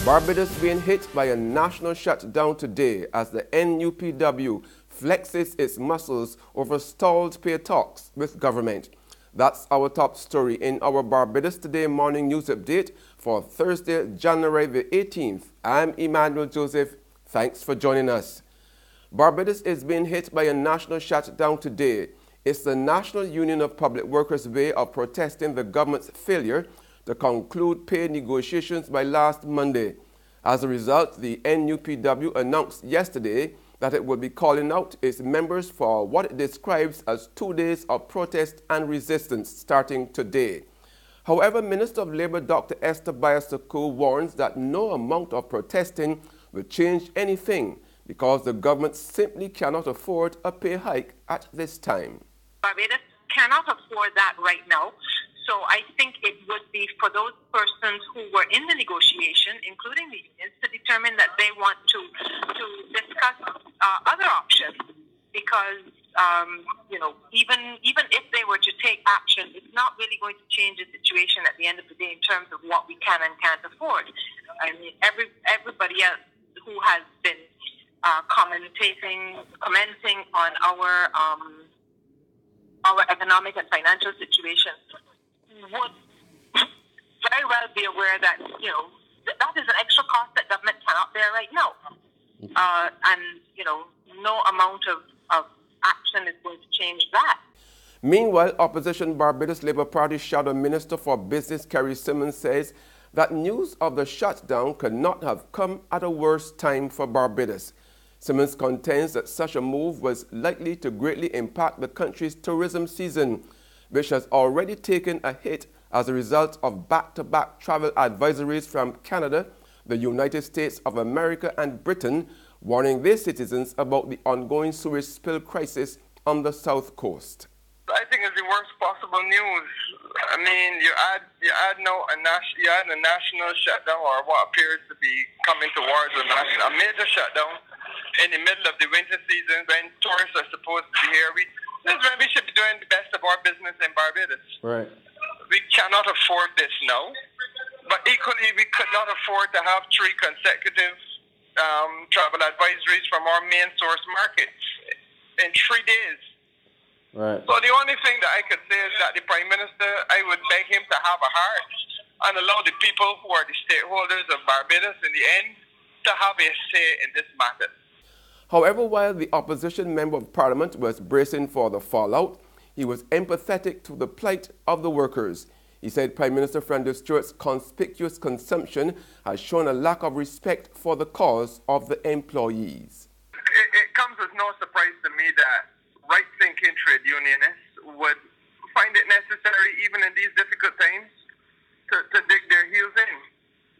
Barbados being hit by a national shutdown today as the NUPW flexes its muscles over stalled pay talks with government. That's our top story in our Barbados Today morning news update for Thursday, January the 18th. I'm Emmanuel Joseph. Thanks for joining us. Barbados is being hit by a national shutdown today. It's the National Union of Public Workers' way of protesting the government's failure to conclude pay negotiations by last Monday. As a result, the NUPW announced yesterday that it will be calling out its members for what it describes as 2 days of protest and resistance starting today. However, Minister of Labour Dr. Esther Bayasako warns that no amount of protesting will change anything because the government simply cannot afford a pay hike at this time. Barbados cannot afford that right now. So I think it would be for those persons who were in the negotiation, including the unions, to determine that they want to discuss other options. Because even if they were to take action, it's not really going to change the situation at the end of the day in terms of what we can and can't afford. I mean, everybody else who has been commenting on our economic and financial situation would very well be aware that, that is an extra cost that government cannot bear right now. No amount of action is going to change that. Meanwhile, opposition Barbados Labour Party Shadow Minister for Business Kerry Simmons says that news of the shutdown could not have come at a worse time for Barbados. Simmons contends that such a move was likely to greatly impact the country's tourism season, which has already taken a hit as a result of back-to-back travel advisories from Canada, the United States of America and Britain, warning their citizens about the ongoing sewage spill crisis on the south coast. I think it's the worst possible news. I mean, you add now a national shutdown, or what appears to be coming towards a major shutdown in the middle of the winter season when tourists are supposed to be here. This is when we should be doing the best of our business in Barbados. Right. We cannot afford this now, but equally we could not afford to have 3 consecutive travel advisories from our main source markets in 3 days. Right. So the only thing that I could say is that the Prime Minister, I would beg him to have a heart and allow the people who are the stakeholders of Barbados in the end to have a say in this matter. However, while the opposition member of parliament was bracing for the fallout, he was empathetic to the plight of the workers. He said Prime Minister Frenda Stewart's conspicuous consumption has shown a lack of respect for the cause of the employees. It comes as no surprise to me that right-thinking trade unionists would find it necessary, even in these difficult times, to dig their heels in.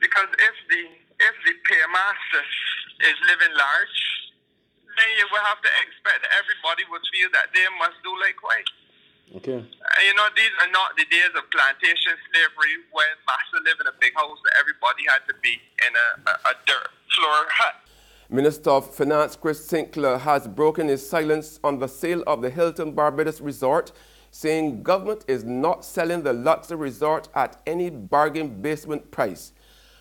Because if the paymaster is living large, then you will have to expect that everybody would feel that they must do likewise. Okay. These are not the days of plantation slavery when master lived in a big house that everybody had to be in a dirt floor hut. Minister of Finance Chris Sinclair has broken his silence on the sale of the Hilton Barbados Resort, saying government is not selling the luxury resort at any bargain basement price.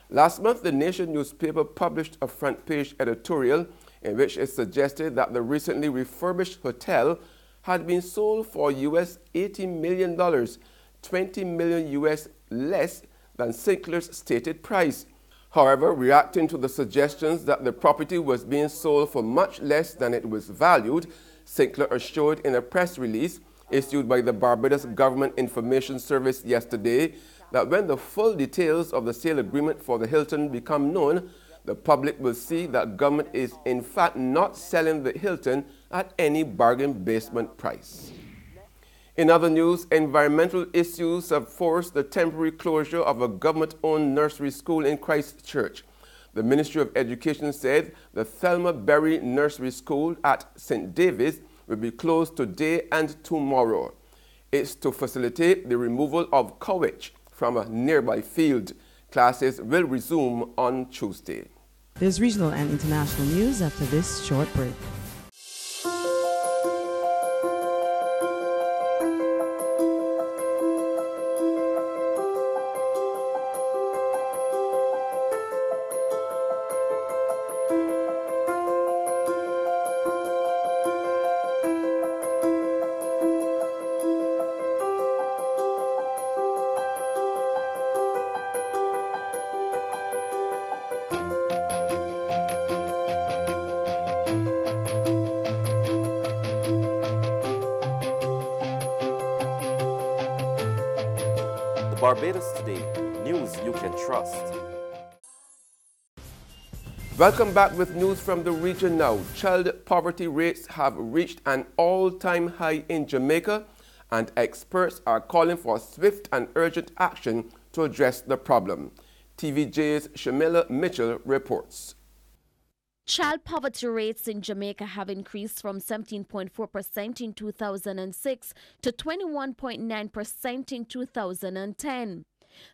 Last month, the Nation newspaper published a front-page editorial in which it suggested that the recently refurbished hotel had been sold for US $80 million, $20 million US less than Sinclair's stated price. However, reacting to the suggestions that the property was being sold for much less than it was valued, Sinclair assured in a press release issued by the Barbados Government Information Service yesterday that when the full details of the sale agreement for the Hilton become known, the public will see that government is in fact not selling the Hilton at any bargain basement price. In other news, environmental issues have forced the temporary closure of a government-owned nursery school in Christchurch. The Ministry of Education said the Thelma Berry Nursery School at St. David's will be closed today and tomorrow. It's to facilitate the removal of cowage from a nearby field. Classes will resume on Tuesday. There's regional and international news after this short break. Barbados Today, news you can trust. Welcome back with news from the region now. Child poverty rates have reached an all-time high in Jamaica, and experts are calling for swift and urgent action to address the problem. TVJ's Shamila Mitchell reports. Child poverty rates in Jamaica have increased from 17.4% in 2006 to 21.9% in 2010.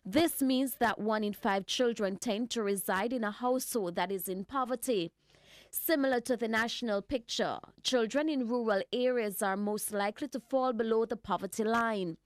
This means that 1 in 5 children tend to reside in a household that is in poverty. Similar to the national picture, children in rural areas are most likely to fall below the poverty line.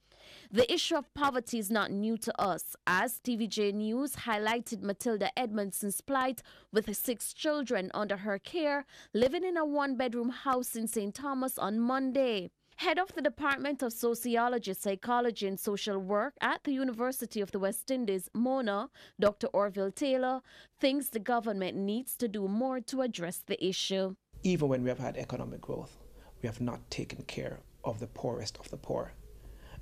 The issue of poverty is not new to us, as TVJ News highlighted Matilda Edmondson's plight with 6 children under her care living in a 1-bedroom house in St. Thomas on Monday. Head of the Department of Sociology, Psychology and Social Work at the University of the West Indies, Mona, Dr. Orville Taylor, thinks the government needs to do more to address the issue. Even when we have had economic growth, we have not taken care of the poorest of the poor.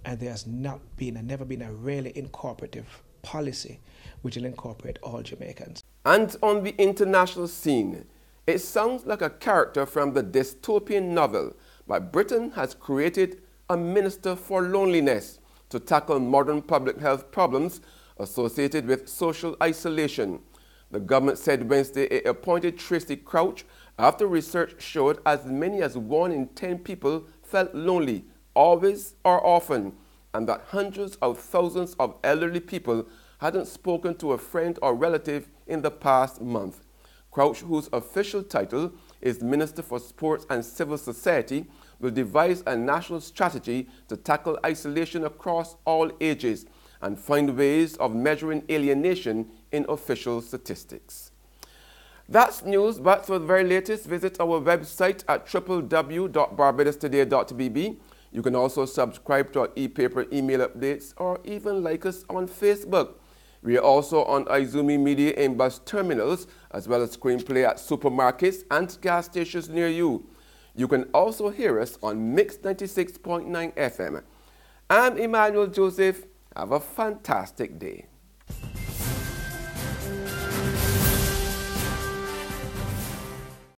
And there has never been a really incorporative policy which will incorporate all Jamaicans. And on the international scene, it sounds like a character from the dystopian novel, but Britain has created a Minister for Loneliness to tackle modern public health problems associated with social isolation. The government said Wednesday it appointed Tracy Crouch after research showed as many as 1 in 10 people felt lonely, always or often, and that hundreds of thousands of elderly people hadn't spoken to a friend or relative in the past month. Crouch, whose official title is Minister for Sports and Civil Society, will devise a national strategy to tackle isolation across all ages and find ways of measuring alienation in official statistics. That's news, but for the very latest, visit our website at www.barbadostoday.bb. You can also subscribe to our e-paper email updates or even like us on Facebook. We are also on Izumi Media in bus terminals, as well as screenplay at supermarkets and gas stations near you. You can also hear us on Mix 96.9 FM. I'm Emmanuel Joseph. Have a fantastic day.